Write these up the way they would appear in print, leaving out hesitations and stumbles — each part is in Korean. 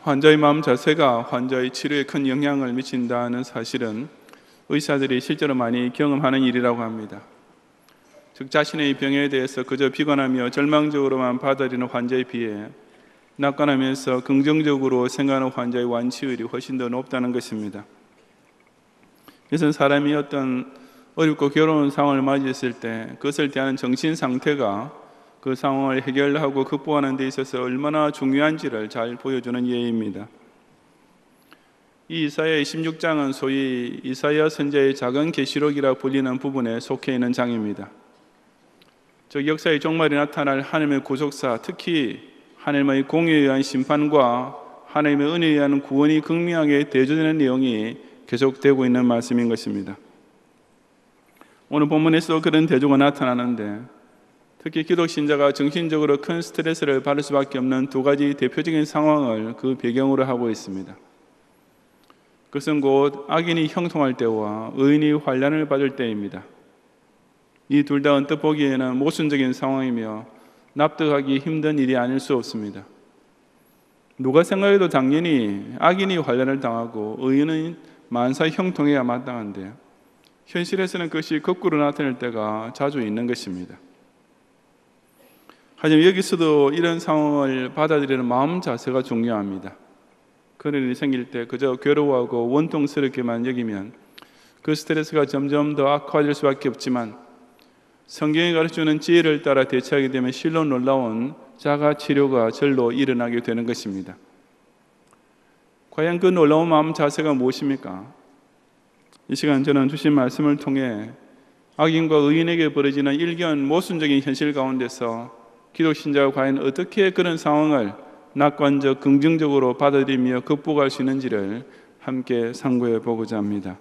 환자의 마음 자세가 환자의 치료에 큰 영향을 미친다는 사실은 의사들이 실제로 많이 경험하는 일이라고 합니다. 즉 자신의 병에 대해서 그저 비관하며 절망적으로만 받아들이는 환자에 비해 낙관하면서 긍정적으로 생각하는 환자의 완치율이 훨씬 더 높다는 것입니다. 이것은 사람이 어떤 어렵고 괴로운 상황을 맞이했을 때 그것을 대하는 정신 상태가 그 상황을 해결하고 극복하는 데 있어서 얼마나 중요한지를 잘 보여주는 예입니다. 이 이사야 26장은 소위 이사야 선지자의 작은 계시록이라 불리는 부분에 속해 있는 장입니다. 즉 역사의 종말이 나타날 하나님의 구속사, 특히 하나님의 공의에 의한 심판과 하나님의 은혜에 의한 구원이 극명하게 대조되는 내용이 계속되고 있는 말씀인 것입니다. 오늘 본문에서 그런 대조가 나타나는데 특히 기독신자가 정신적으로 큰 스트레스를 받을 수밖에 없는 두 가지 대표적인 상황을 그 배경으로 하고 있습니다. 그것은 곧 악인이 형통할 때와 의인이 환난을 받을 때입니다. 이 둘 다 언뜻 보기에는 모순적인 상황이며 납득하기 힘든 일이 아닐 수 없습니다. 누가 생각해도 당연히 악인이 환난을 당하고 의인은 만사 형통해야 마땅한데 현실에서는 그것이 거꾸로 나타날 때가 자주 있는 것입니다. 하지만 여기서도 이런 상황을 받아들이는 마음 자세가 중요합니다. 그런 일이 생길 때 그저 괴로워하고 원통스럽게만 여기면 그 스트레스가 점점 더 악화될 수밖에 없지만 성경이 가르쳐주는 지혜를 따라 대처하게 되면 실로 놀라운 자가치료가 절로 일어나게 되는 것입니다. 과연 그 놀라운 마음 자세가 무엇입니까? 이 시간 저는 주신 말씀을 통해 악인과 의인에게 벌어지는 일견 모순적인 현실 가운데서 기독신자가 과연 어떻게 그런 상황을 낙관적 긍정적으로 받아들이며 극복할 수 있는지를 함께 상고해 보고자 합니다.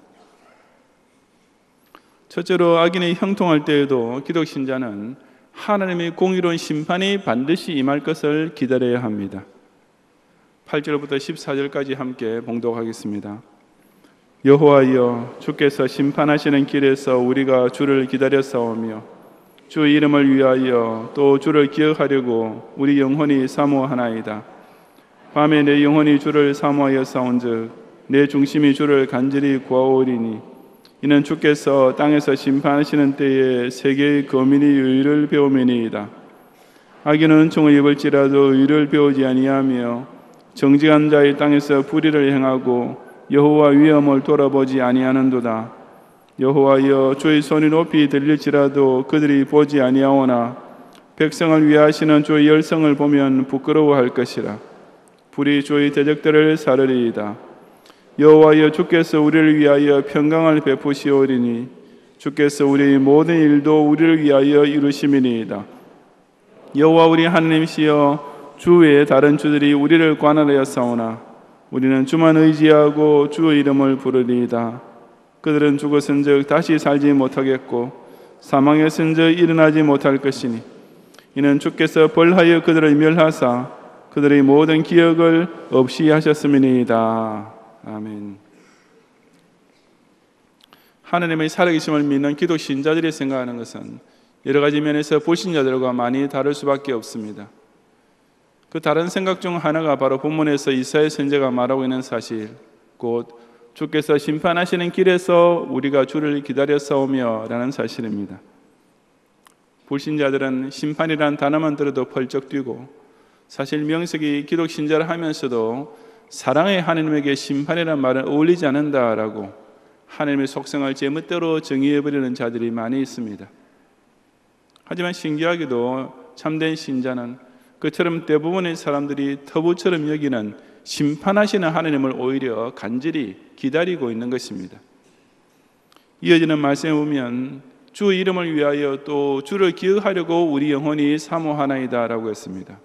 첫째로 악인이 형통할 때에도 기독신자는 하나님의 공의로운 심판이 반드시 임할 것을 기다려야 합니다. 8절부터 14절까지 함께 봉독하겠습니다. 여호와여, 주께서 심판하시는 길에서 우리가 주를 기다렸사오며 주 이름을 위하여 또 주를 기억하려고 우리 영혼이 사모하나이다. 밤에 내 영혼이 주를 사모하여 싸운즉 내 중심이 주를 간절히 구하오리니 이는 주께서 땅에서 심판하시는 때에 세계의 거민이 의를 배우매니이다. 악인은 은총을 입을지라도 의를 배우지 아니하며 정직한 자의 땅에서 불의를 행하고 여호와 위엄을 돌아보지 아니하는도다. 여호와여, 주의 손이 높이 들릴지라도 그들이 보지 아니하오나 백성을 위하시는 주의 열성을 보면 부끄러워할 것이라. 불이 주의 대적들을 사르리이다. 여호와여, 주께서 우리를 위하여 평강을 베푸시오리니 주께서 우리의 모든 일도 우리를 위하여 이루심이니이다. 여호와 우리 하나님이시여, 주 외에 다른 주들이 우리를 관할하였사오나 우리는 주만 의지하고 주의 이름을 부르리이다. 그들은 죽었은즉 다시 살지 못하겠고 사망했은즉 일어나지 못할 것이니 이는 주께서 벌하여 그들을 멸하사 그들의 모든 기억을 없이 하셨음이니이다. 아멘. 하나님의 살아계심을 믿는 기독 신자들이 생각하는 것은 여러 가지 면에서 불신자들과 많이 다를 수밖에 없습니다. 그 다른 생각 중 하나가 바로 본문에서 이사야 선지자가 말하고 있는 사실, 곧 주께서 심판하시는 길에서 우리가 주를 기다렸사오며 라는 사실입니다. 불신자들은 심판이란 단어만 들어도 펄쩍 뛰고 사실 명색이 기독신자를 하면서도 사랑의 하나님에게 심판이란 말은 어울리지 않는다라고 하나님의 속성을 제멋대로 정의해버리는 자들이 많이 있습니다. 하지만 신기하게도 참된 신자는 그처럼 대부분의 사람들이 터부처럼 여기는 심판하시는 하나님을 오히려 간절히 기다리고 있는 것입니다. 이어지는 말씀에 보면 주 이름을 위하여 또 주를 기억하려고 우리 영혼이 사모하나이다 라고 했습니다.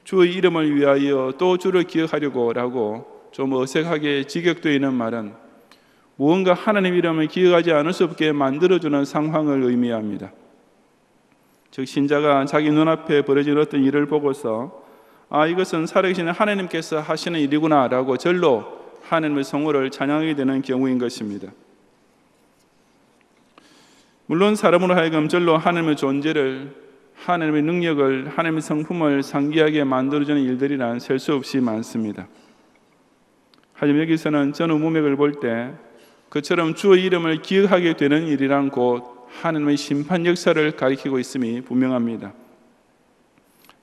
주의 이름을 위하여 또 주를 기억하려고 라고 좀 어색하게 직역되어 있는 말은 무언가 하나님 이름을 기억하지 않을 수 없게 만들어주는 상황을 의미합니다. 즉 신자가 자기 눈앞에 벌어진 어떤 일을 보고서 이것은 살아계신 하나님께서 하시는 일이구나 라고 절로 하나님의 성호를 찬양하게 되는 경우인 것입니다. 물론 사람으로 하여금 절로 하나님의 존재를 하나님의 능력을, 하나님의 성품을 상기하게 만들어주는 일들이란 셀 수 없이 많습니다. 하지만 여기서는 전후 문맥을 볼 때 그처럼 주의 이름을 기억하게 되는 일이란 곧 하나님의 심판 역사를 가리키고 있음이 분명합니다.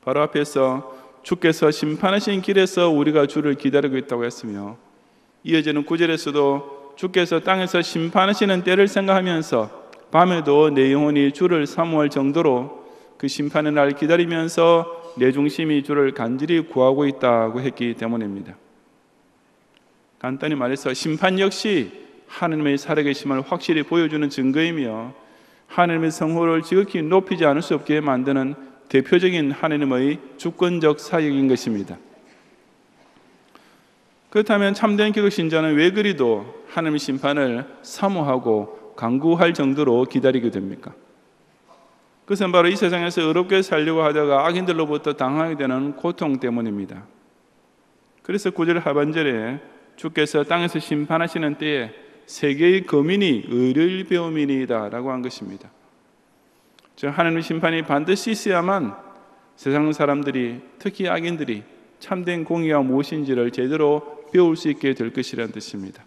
바로 앞에서 주께서 심판하신 길에서 우리가 주를 기다리고 있다고 했으며, 이어지는 9절에서도 주께서 땅에서 심판하시는 때를 생각하면서 밤에도 내 영혼이 주를 사모할 정도로 그 심판의 날 기다리면서 내 중심이 주를 간절히 구하고 있다고 했기 때문입니다. 간단히 말해서 심판 역시 하나님의 살아계심을 확실히 보여주는 증거이며 하나님의 성호를 지극히 높이지 않을 수 없게 만드는 대표적인 하나님의 주권적 사역인 것입니다. 그렇다면 참된 기독 신자는 왜 그리도 하나님의 심판을 사모하고 간구할 정도로 기다리게 됩니까? 그것은 바로 이 세상에서 의롭게 살려고 하다가 악인들로부터 당하게 되는 고통 때문입니다. 그래서 9절 하반절에 주께서 땅에서 심판하시는 때에 세계의 거민이 의를 배움이니이다 라고 한 것입니다. 즉 하나님의 심판이 반드시 있어야만 세상 사람들이, 특히 악인들이 참된 공의가 무엇인지를 제대로 배울 수 있게 될 것이라는 뜻입니다.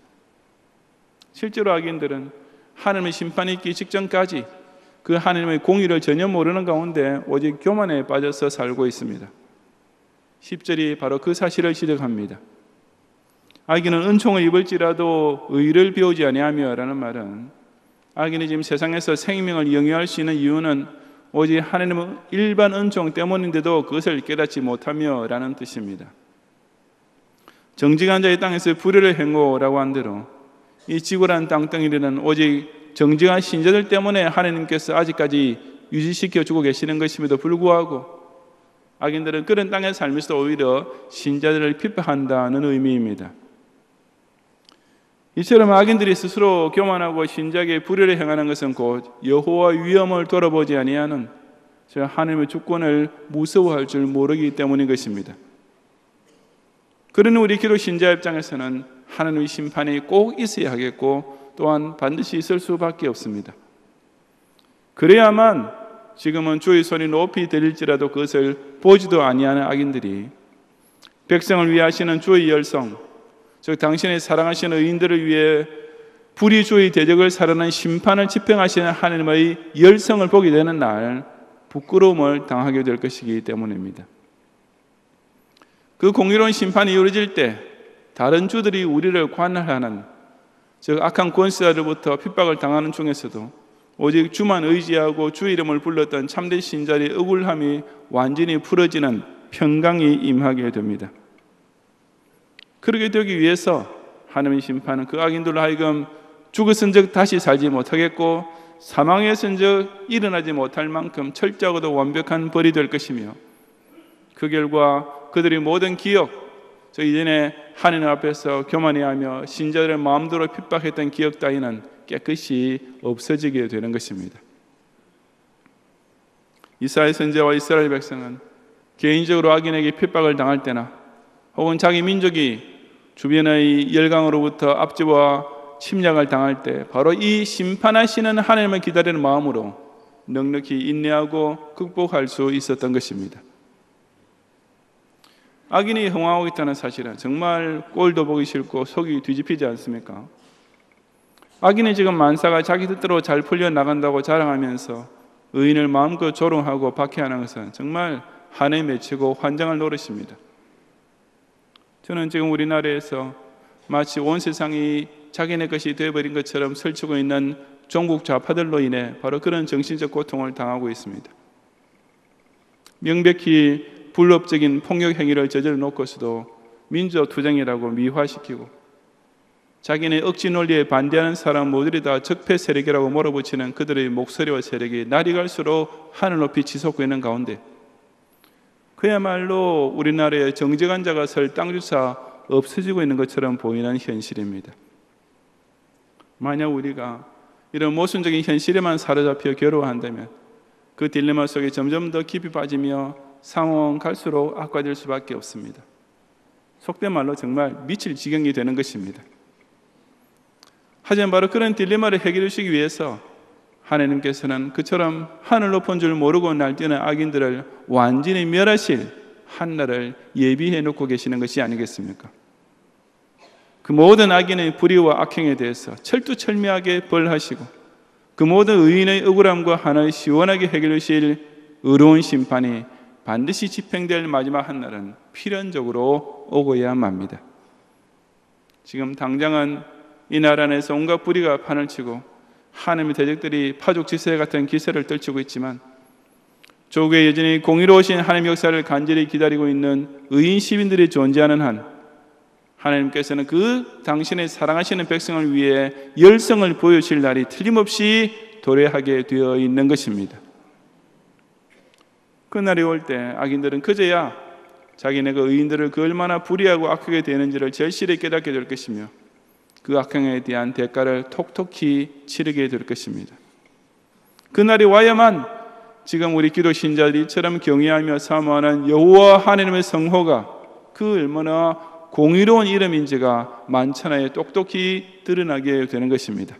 실제로 악인들은 하나님의 심판이 있기 직전까지 그 하나님의 공의를 전혀 모르는 가운데 오직 교만에 빠져서 살고 있습니다. 10절이 바로 그 사실을 지적합니다. 악인은 은총을 입을지라도 의를 배우지 아니하며 라는 말은 악인이 지금 세상에서 생명을 영위할 수 있는 이유는 오직 하나님의 일반 은총 때문인데도 그것을 깨닫지 못하며 라는 뜻입니다. 정직한 자의 땅에서 불의를 행고라고 한 대로 이 지구라는 땅덩이는 오직 정직한 신자들 때문에 하나님께서 아직까지 유지시켜주고 계시는 것임에도 불구하고 악인들은 그런 땅에 살면서 오히려 신자들을 핍박한다는 의미입니다. 이처럼 악인들이 스스로 교만하고 신자에게 불의를 행하는 것은 곧 여호와 위엄을 돌아보지 아니하는 하나님의 주권을 무서워할 줄 모르기 때문인 것입니다. 그러니 우리 기독 신자 입장에서는 하나님의 심판이 꼭 있어야 하겠고 또한 반드시 있을 수밖에 없습니다. 그래야만 지금은 주의 손이 높이 들릴지라도 그것을 보지도 아니하는 악인들이 백성을 위해 하시는 주의 열성, 즉 당신의 사랑하시는 의인들을 위해 불의주의 대적을 사르는 심판을 집행하시는 하나님의 열성을 보게 되는 날 부끄러움을 당하게 될 것이기 때문입니다. 그 공의로운 심판이 이루어질 때 다른 주들이 우리를 관할하는, 즉 악한 권세자들부터 핍박을 당하는 중에서도 오직 주만 의지하고 주 이름을 불렀던 참된 신자의 억울함이 완전히 풀어지는 평강이 임하게 됩니다. 그렇게 되기 위해서 하나님의 심판은 그 악인들로 하여금 죽었은즉 다시 살지 못하겠고 사망했은즉 일어나지 못할 만큼 철저하고도 완벽한 벌이 될 것이며 그 결과 그들의 모든 기억, 저 이전에 하나님 앞에서 교만해하며 신자들의 마음대로 핍박했던 기억 따위는 깨끗이 없어지게 되는 것입니다. 이사야 선지자와 이스라엘 백성은 개인적으로 악인에게 핍박을 당할 때나 혹은 자기 민족이 주변의 열강으로부터 압제와 침략을 당할 때 바로 이 심판하시는 하나님을 기다리는 마음으로 넉넉히 인내하고 극복할 수 있었던 것입니다. 악인이 흥황하고 있다는 사실은 정말 꼴도 보기 싫고 속이 뒤집히지 않습니까? 악인이 지금 만사가 자기 뜻대로 잘 풀려나간다고 자랑하면서 의인을 마음껏 조롱하고 박해하는 것은 정말 한해 맺히고 환장할 노릇입니다. 저는 지금 우리나라에서 마치 온 세상이 자기네 것이 되어버린 것처럼 설치고 있는 종북 좌파들로 인해 바로 그런 정신적 고통을 당하고 있습니다. 명백히 불법적인 폭력 행위를 저질러 놓고서도 민주적 투쟁이라고 미화시키고 자기네 억지 논리에 반대하는 사람 모두를 다 적폐 세력이라고 몰아붙이는 그들의 목소리와 세력이 날이 갈수록 하늘 높이 치솟고 있는 가운데 그야말로 우리나라에 정직한 자가 설 땅주사 없어지고 있는 것처럼 보이는 현실입니다. 만약 우리가 이런 모순적인 현실에만 사로잡혀 괴로워한다면 그 딜레마 속에 점점 더 깊이 빠지며 상황은 갈수록 악화될 수밖에 없습니다. 속된 말로 정말 미칠 지경이 되는 것입니다. 하지만 바로 그런 딜레마를 해결하시기 위해서 하나님께서는 그처럼 하늘 높은 줄 모르고 날뛰는 악인들을 완전히 멸하실 한날을 예비해 놓고 계시는 것이 아니겠습니까? 그 모든 악인의 불의와 악행에 대해서 철두철미하게 벌하시고 그 모든 의인의 억울함과 하나의 시원하게 해결해 주실 의로운 심판이 반드시 집행될 마지막 한날은 필연적으로 오고야 맙니다. 지금 당장은 이 나라 안에서 온갖 불의가 판을 치고 하나님의 대적들이 파죽지세 같은 기세를 떨치고 있지만 조국에 여전히 공의로우신 하나님의 역사를 간절히 기다리고 있는 의인 시민들이 존재하는 한 하나님께서는 그 당신의 사랑하시는 백성을 위해 열성을 보여주실 날이 틀림없이 도래하게 되어 있는 것입니다. 그 날이 올 때 악인들은 그제야 자기네가 의인들을 그 얼마나 불의하고 악하게 되는지를 절실히 깨닫게 될 것이며 그 악행에 대한 대가를 톡톡히 치르게 될 것입니다. 그 날이 와야만 지금 우리 기도 신자들이 이처럼 경외하며 사모하는 여호와 하나님의 성호가 그 얼마나 공의로운 이름인지가 만천하에 똑똑히 드러나게 되는 것입니다.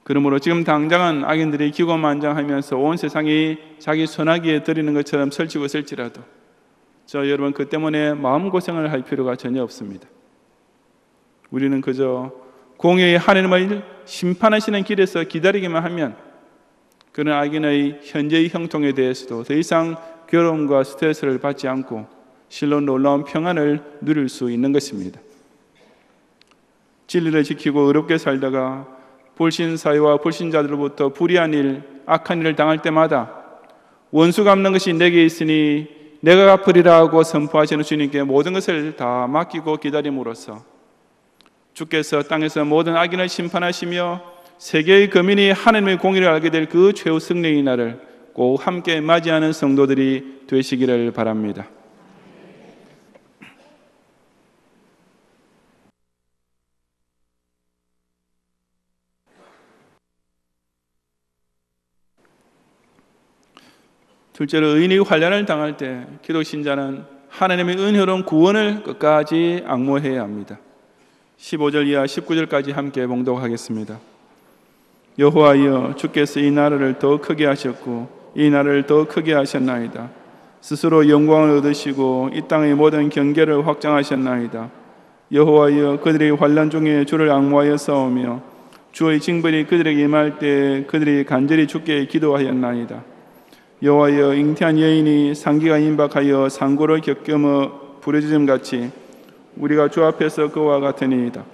그러므로 지금 당장은 악인들이 기고만장하면서 온 세상이 자기 손아귀에 들이는 것처럼 설치고 있을지라도 저 여러분 그 때문에 마음고생을 할 필요가 전혀 없습니다. 우리는 그저 공의의 하나님을 심판하시는 길에서 기다리기만 하면 그런 악인의 현재의 형통에 대해서도 더 이상 괴로움과 스트레스를 받지 않고 실로 놀라운 평안을 누릴 수 있는 것입니다. 진리를 지키고 의롭게 살다가 불신사회와 불신자들로부터 불의한 일, 악한 일을 당할 때마다 원수 갚는 것이 내게 있으니 내가 갚으리라 하고 선포하시는 주님께 모든 것을 다 맡기고 기다림으로써 주께서 땅에서 모든 악인을 심판하시며 세계의 거민이 하나님의 공의를 알게 될 그 최후 승리의 날을 꼭 함께 맞이하는 성도들이 되시기를 바랍니다. 둘째로 의인이 환난을 당할 때 기독 신자는 하나님의 은혜로운 구원을 끝까지 앙모해야 합니다. 15절 이하 19절까지 함께 봉독하겠습니다. 여호와여 주께서 이 나라를 더 크게 하셨고 이 나라를 더 크게 하셨나이다. 스스로 영광을 얻으시고 이 땅의 모든 경계를 확장하셨나이다. 여호와여 그들이 환난 중에 주를 앙모하여 싸우며 주의 징벌이 그들에게 임할 때 그들이 간절히 주께 기도하였나이다. 여호와여 잉태한 여인이 상기가 임박하여 상고를 겪으며 부르짖음같이 우리가 주 앞에서 그와 같으니이다.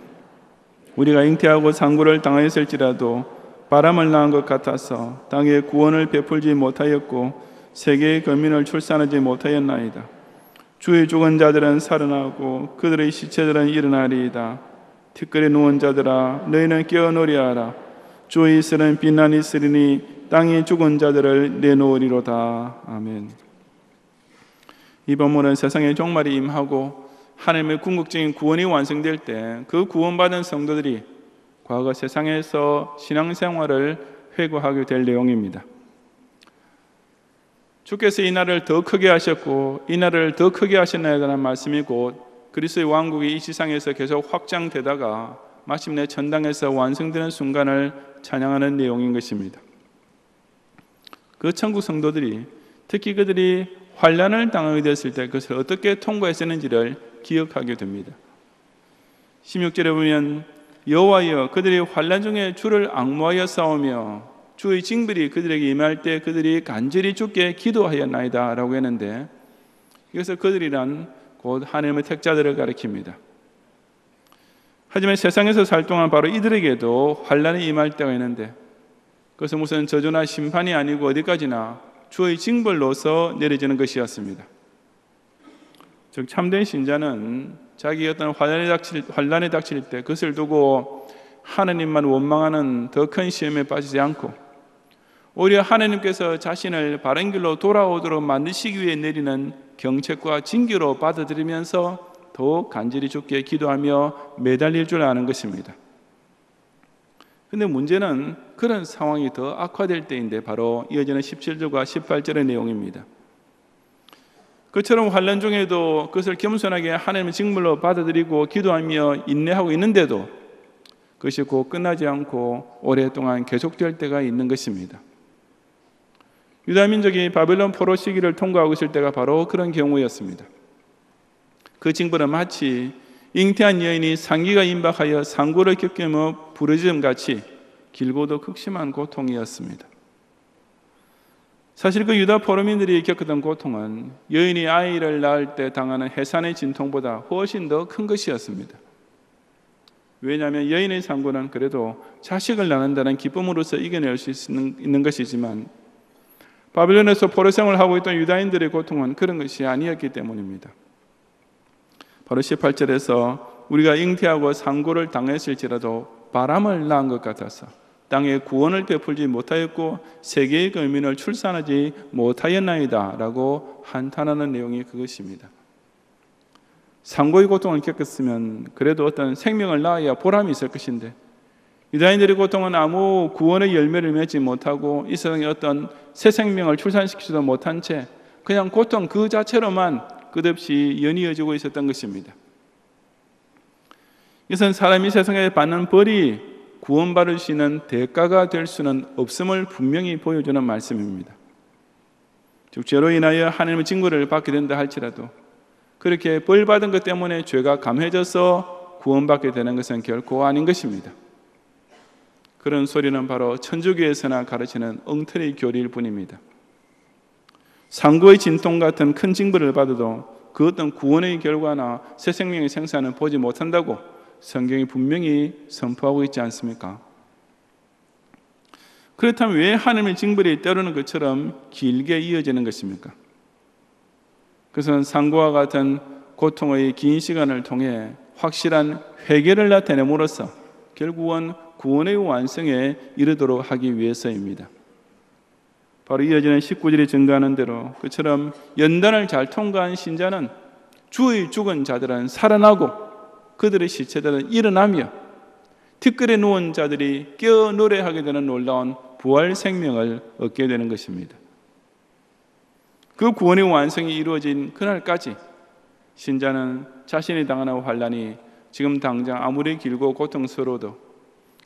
우리가 잉태하고 상고를 당하였을지라도 바람을 낳은 것 같아서 땅에 구원을 베풀지 못하였고 세계의 거민을 출산하지 못하였나이다. 주의 죽은 자들은 살아나고 그들의 시체들은 일어나리이다. 티끌에 누운 자들아 너희는 깨어 노래하라. 주의 이슬은 빛나니 있으리니 땅이 죽은 자들을 내놓으리로다. 아멘. 이 본문은 세상의 종말이 임하고 하나님의 궁극적인 구원이 완성될 때 그 구원받은 성도들이 과거 세상에서 신앙생활을 회고하게 될 내용입니다. 주께서 이 나라를 더 크게 하셨고 이 나라를 더 크게 하셨나에 관한 말씀이 곧 그리스도의 왕국이 이 지상에서 계속 확장되다가 마침내 천당에서 완성되는 순간을 찬양하는 내용인 것입니다. 그 천국 성도들이 특히 그들이 환난을 당하게 됐을 때 그것을 어떻게 통과했었는지를 기억하게 됩니다. 16절에 보면 여호와여 그들이 환난 중에 주를 앙모하여 싸우며 주의 징벌이 그들에게 임할 때 그들이 간절히 주께 기도하였나이다 라고 했는데 이것을 그들이란 곧 하나님의 택자들을 가리킵니다. 하지만 세상에서 살 동안 바로 이들에게도 환난이 임할 때가 있는데 그것은 무슨 저주나 심판이 아니고 어디까지나 주의 징벌로서 내려지는 것이었습니다. 즉 참된 신자는 자기 어떤 환난에 닥칠 때 그것을 두고 하나님만 원망하는 더 큰 시험에 빠지지 않고 오히려 하나님께서 자신을 바른 길로 돌아오도록 만드시기 위해 내리는 경책과 징계로 받아들이면서 더욱 간절히 주께 기도하며 매달릴 줄 아는 것입니다. 그런데 문제는 그런 상황이 더 악화될 때인데 바로 이어지는 17절과 18절의 내용입니다. 그처럼 환난 중에도 그것을 겸손하게 하나님의 징벌로 받아들이고 기도하며 인내하고 있는데도 그것이 곧 끝나지 않고 오랫동안 계속될 때가 있는 것입니다. 유다민족이 바벨론 포로 시기를 통과하고 있을 때가 바로 그런 경우였습니다. 그 징벌은 마치 잉태한 여인이 상기가 임박하여 상고를 겪으며 부르짖음같이 길고도 극심한 고통이었습니다. 사실 그 유다 포로민들이 겪었던 고통은 여인이 아이를 낳을 때 당하는 해산의 진통보다 훨씬 더 큰 것이었습니다. 왜냐하면 여인의 상고는 그래도 자식을 낳는다는 기쁨으로서 이겨낼 수 있는 것이지만 바벨론에서 포로 생활을 하고 있던 유다인들의 고통은 그런 것이 아니었기 때문입니다. 바로 18절에서 우리가 잉태하고 상고를 당했을지라도 바람을 낳은 것 같아서 땅에 구원을 베풀지 못하였고 세계의 거민을 출산하지 못하였나이다 라고 한탄하는 내용이 그것입니다. 상고의 고통을 겪었으면 그래도 어떤 생명을 낳아야 보람이 있을 것인데 유다인들의 고통은 아무 구원의 열매를 맺지 못하고 이 세상에 어떤 새 생명을 출산시키지도 못한 채 그냥 고통 그 자체로만 끝없이 연이어지고 있었던 것입니다. 이것은 사람이 세상에 받는 벌이 구원받을 수 있는 대가가 될 수는 없음을 분명히 보여주는 말씀입니다. 즉 죄로 인하여 하나님의 징벌을 받게 된다 할지라도 그렇게 벌 받은 것 때문에 죄가 감해져서 구원받게 되는 것은 결코 아닌 것입니다. 그런 소리는 바로 천주교에서나 가르치는 엉터리 교리일 뿐입니다. 상고의 진통 같은 큰 징벌을 받아도 그 어떤 구원의 결과나 새 생명의 생사는 보지 못한다고 성경이 분명히 선포하고 있지 않습니까? 그렇다면 왜 하나님의 징벌이 때로는 것처럼 길게 이어지는 것입니까? 그것은 상고와 같은 고통의 긴 시간을 통해 확실한 회개를 나타내므로써 결국은 구원의 완성에 이르도록 하기 위해서입니다. 바로 이어지는 19절이 증거하는 대로 그처럼 연단을 잘 통과한 신자는 주의 죽은 자들은 살아나고 그들의 시체들은 일어나며 티끌에 누운 자들이 깨어 노래하게 되는 놀라운 부활 생명을 얻게 되는 것입니다. 그 구원의 완성이 이루어진 그날까지 신자는 자신이 당하는 환난이 지금 당장 아무리 길고 고통스러워도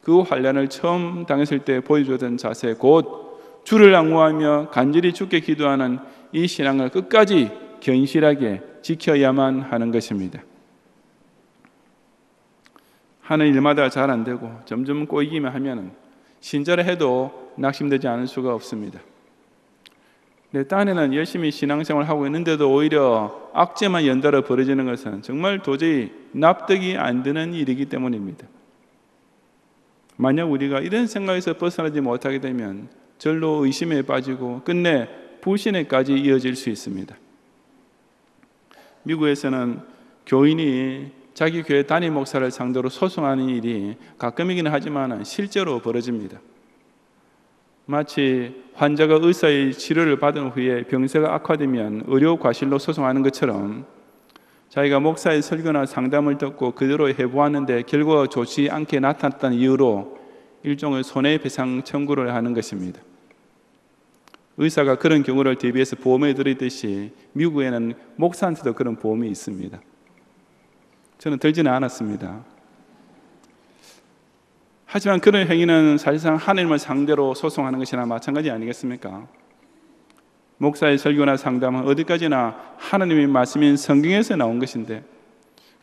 그 환난을 처음 당했을 때 보여주던 자세 곧 주를 앙모하며 간절히 주께 기도하는 이 신앙을 끝까지 견실하게 지켜야만 하는 것입니다. 하는 일마다 잘 안 되고 점점 꼬이기만 하면 신자를 해도 낙심되지 않을 수가 없습니다. 내 딴에는 열심히 신앙생활을 하고 있는데도 오히려 악재만 연달아 벌어지는 것은 정말 도저히 납득이 안 되는 일이기 때문입니다. 만약 우리가 이런 생각에서 벗어나지 못하게 되면 절로 의심에 빠지고 끝내 불신에까지 이어질 수 있습니다. 미국에서는 교인이 자기 교회 담임 목사를 상대로 소송하는 일이 가끔이긴 하지만 실제로 벌어집니다. 마치 환자가 의사의 치료를 받은 후에 병세가 악화되면 의료 과실로 소송하는 것처럼 자기가 목사의 설교나 상담을 듣고 그대로 해보았는데 결과가 좋지 않게 나타났다는 이유로 일종의 손해배상 청구를 하는 것입니다. 의사가 그런 경우를 대비해서 보험에 들었듯이 미국에는 목사한테도 그런 보험이 있습니다. 저는 들지는 않았습니다. 하지만 그런 행위는 사실상 하나님을 상대로 소송하는 것이나 마찬가지 아니겠습니까? 목사의 설교나 상담은 어디까지나 하나님의 말씀인 성경에서 나온 것인데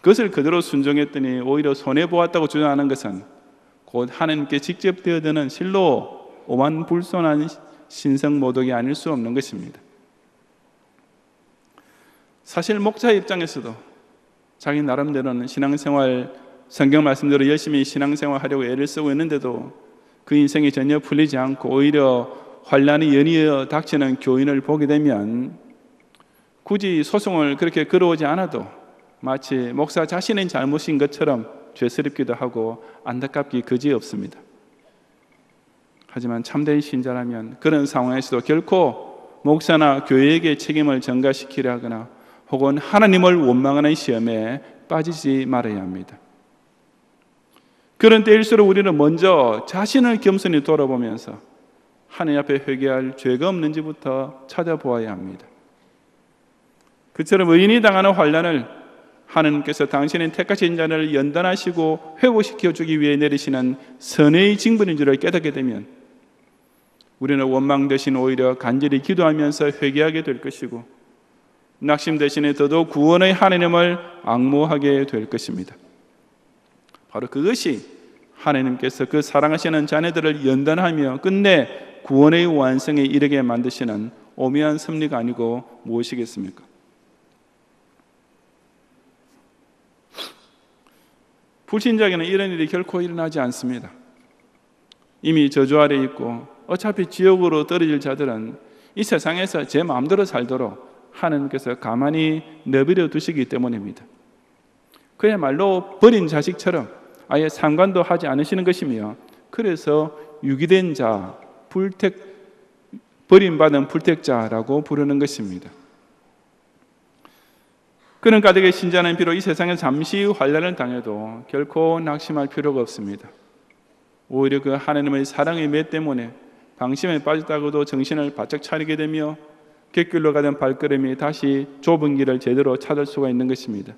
그것을 그대로 순종했더니 오히려 손해보았다고 주장하는 것은 곧 하나님께 직접 되어드는 실로 오만불손한 신성모독이 아닐 수 없는 것입니다. 사실 목자 입장에서도 자기 나름대로는 신앙생활 성경 말씀대로 열심히 신앙생활하려고 애를 쓰고 있는데도 그 인생이 전혀 풀리지 않고 오히려 환난이 연이어 닥치는 교인을 보게 되면 굳이 소송을 그렇게 걸어오지 않아도 마치 목사 자신의 잘못인 것처럼 죄스럽기도 하고 안타깝기 그지없습니다. 하지만 참된 신자라면 그런 상황에서도 결코 목사나 교회에게 책임을 전가시키려 하거나 혹은 하나님을 원망하는 시험에 빠지지 말아야 합니다. 그런 때일수록 우리는 먼저 자신을 겸손히 돌아보면서 하나님 앞에 회개할 죄가 없는지부터 찾아보아야 합니다. 그처럼 의인이 당하는 환난을 하나님께서 당신의 택하신 자를 연단하시고 회복시켜 주기 위해 내리시는 선의 징벌인 줄을 깨닫게 되면 우리는 원망 대신 오히려 간절히 기도하면서 회개하게 될 것이고 낙심 대신에 더더욱 구원의 하나님을 앙모하게 될 것입니다. 바로 그것이 하나님께서 그 사랑하시는 자녀들을 연단하며 끝내 구원의 완성에 이르게 만드시는 오묘한 섭리가 아니고 무엇이겠습니까? 불신자에게는 이런 일이 결코 일어나지 않습니다. 이미 저주 아래 있고 어차피 지옥으로 떨어질 자들은 이 세상에서 제 마음대로 살도록 하나님께서 가만히 내버려 두시기 때문입니다. 그야말로 버린 자식처럼 아예 상관도 하지 않으시는 것이며, 그래서 유기된 자, 버림받은 불택자라고 부르는 것입니다. 그런 가득의 신자는 비록 이 세상에 잠시 환난을 당해도 결코 낙심할 필요가 없습니다. 오히려 그 하나님의 사랑의 매 때문에 방심에 빠졌다고도 정신을 바짝 차리게 되며 객길로 가던 발걸음이 다시 좁은 길을 제대로 찾을 수가 있는 것입니다.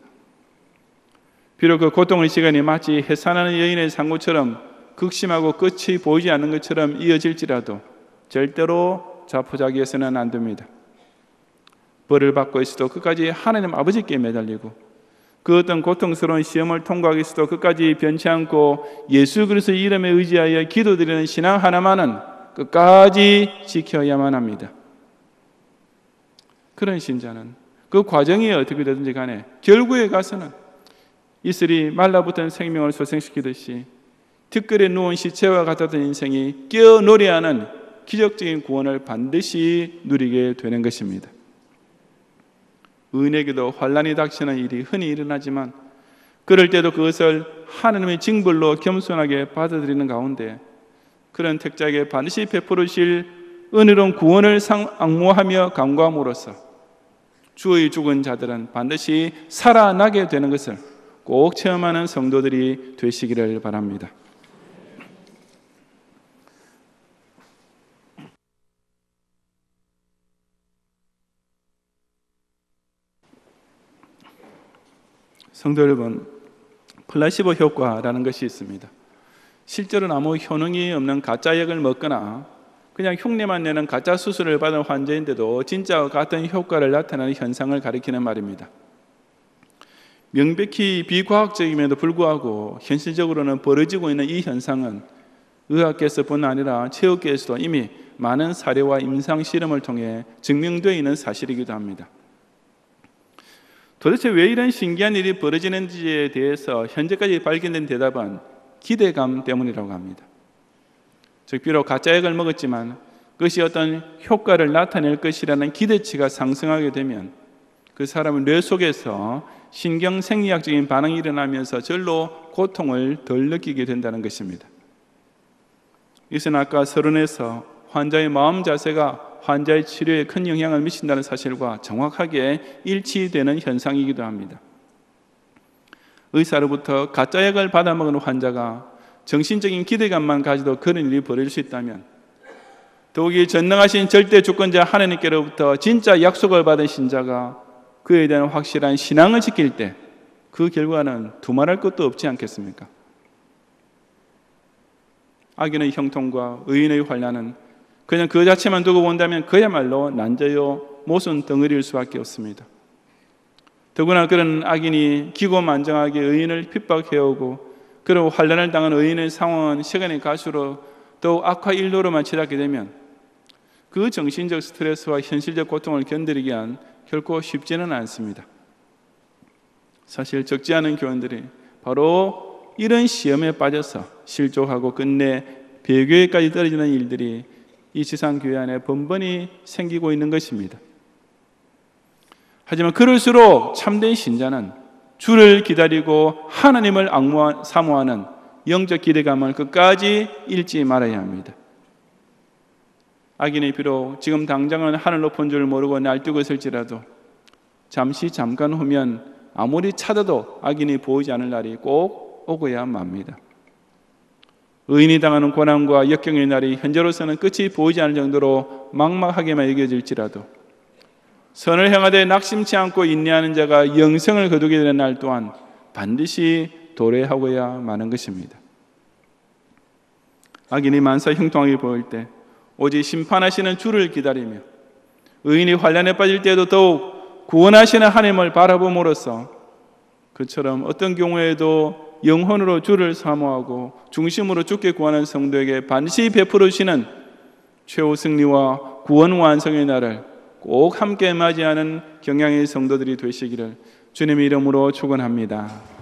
비록 그 고통의 시간이 마치 해산하는 여인의 상고처럼 극심하고 끝이 보이지 않는 것처럼 이어질지라도 절대로 자포자기해서는 안 됩니다. 벌을 받고 있어도 끝까지 하나님 아버지께 매달리고, 그 어떤 고통스러운 시험을 통과하기 위해서도 끝까지 변치 않고 예수 그리스도의 이름에 의지하여 기도드리는 신앙 하나만은 끝까지 지켜야만 합니다. 그런 신자는 그 과정이 어떻게 되든지 간에 결국에 가서는 이슬이 말라붙은 생명을 소생시키듯이 뒷걸에 누운 시체와 같았던 인생이 깨어 노래하는 기적적인 구원을 반드시 누리게 되는 것입니다. 의인에게도 환난이 닥치는 일이 흔히 일어나지만 그럴 때도 그것을 하나님의 징벌로 겸손하게 받아들이는 가운데 그런 택자에게 반드시 베풀으실 은혜로운 구원을 앙모하며 간구함으로써 주의 죽은 자들은 반드시 살아나게 되는 것을 꼭 체험하는 성도들이 되시기를 바랍니다. 성도 여러분, 플라시보 효과라는 것이 있습니다. 실제로는 아무 효능이 없는 가짜 약을 먹거나 그냥 흉내만 내는 가짜 수술을 받은 환자인데도 진짜와 같은 효과를 나타내는 현상을 가리키는 말입니다. 명백히 비과학적임에도 불구하고 현실적으로는 벌어지고 있는 이 현상은 의학계에서뿐 아니라 체육계에서도 이미 많은 사례와 임상 실험을 통해 증명되어 있는 사실이기도 합니다. 도대체 왜 이런 신기한 일이 벌어지는지에 대해서 현재까지 발견된 대답은 기대감 때문이라고 합니다. 즉 비록 가짜약을 먹었지만 그것이 어떤 효과를 나타낼 것이라는 기대치가 상승하게 되면 그 사람의 뇌 속에서 신경생리학적인 반응이 일어나면서 절로 고통을 덜 느끼게 된다는 것입니다. 이것은 아까 서론에서 환자의 마음 자세가 환자의 치료에 큰 영향을 미친다는 사실과 정확하게 일치되는 현상이기도 합니다. 의사로부터 가짜약을 받아먹은 환자가 정신적인 기대감만 가지도 그런 일이 벌어질 수 있다면 더욱이 전능하신 절대 주권자 하나님께로부터 진짜 약속을 받은 신자가 그에 대한 확실한 신앙을 지킬 때 그 결과는 두말할 것도 없지 않겠습니까? 악인의 형통과 의인의 환난은 그냥 그 자체만 두고 본다면 그야말로 난자요 모순 덩어리일 수밖에 없습니다. 더구나 그런 악인이 기고만장하게 의인을 핍박해오고 그리고 환난을 당한 의인의 상황은 시간이 갈수록 더욱 악화 일로로만 치닫게 되면 그 정신적 스트레스와 현실적 고통을 견디기 위한 결코 쉽지는 않습니다. 사실 적지 않은 교원들이 바로 이런 시험에 빠져서 실족하고 끝내 배교에까지 떨어지는 일들이 이 지상교회 안에 번번이 생기고 있는 것입니다. 하지만 그럴수록 참된 신자는 주를 기다리고 하나님을 사모하는 영적 기대감을 끝까지 잃지 말아야 합니다. 악인이 비록 지금 당장은 하늘 높은 줄 모르고 날뛰고 있을지라도 잠깐 후면 아무리 찾아도 악인이 보이지 않을 날이 꼭 오고야 맙니다. 의인이 당하는 고난과 역경의 날이 현재로서는 끝이 보이지 않을 정도로 막막하게만 여겨질지라도 선을 행하되 낙심치 않고 인내하는 자가 영생을 거두게 되는 날 또한 반드시 도래하고야 마는 것입니다. 악인이 만사 형통하게 보일 때 오직 심판하시는 주를 기다리며 의인이 환난에 빠질 때에도 더욱 구원하시는 하나님을 바라봄으로써 그처럼 어떤 경우에도 영혼으로 주를 사모하고 중심으로 주께 구하는 성도에게 반드시 베풀어 주시는 최후 승리와 구원 완성의 날을 꼭 함께 맞이하는 경향의 성도들이 되시기를 주님의 이름으로 축원합니다.